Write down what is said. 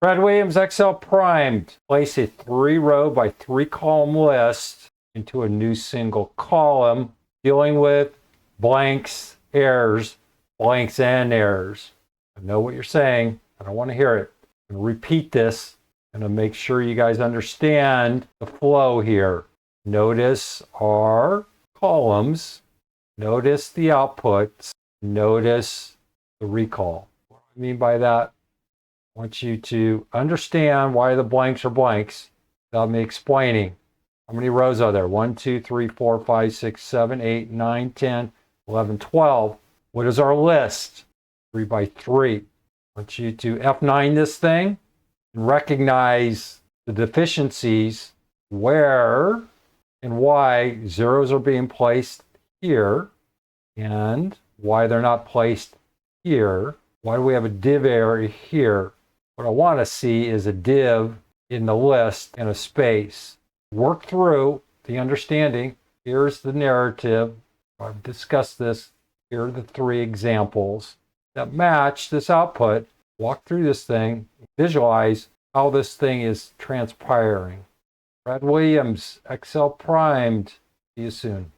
Brad Williams, Excel primed. Place a 3-row by 3-column list into a new single column, dealing with blanks, errors, blanks and errors. I know what you're saying. I don't want to hear it. I'm going to repeat this and make sure you guys understand the flow here. Notice our columns. Notice the outputs. Notice the recall. What do I mean by that? I want you to understand why the blanks are blanks without me explaining. How many rows are there? 1, 2, 3, 4, 5, 6, 7, 8, 9, 10, 11, 12. What is our list? 3 by 3. I want you to F9 this thing and recognize the deficiencies where and why zeros are being placed here and why they're not placed here. Why do we have a div area here? What I want to see is a div in the list and a space. Work through the understanding. Here's the narrative. I've discussed this. Here are the 3 examples that match this output. Walk through this thing. Visualize how this thing is transpiring. Brad Williams, Excel primed. See you soon.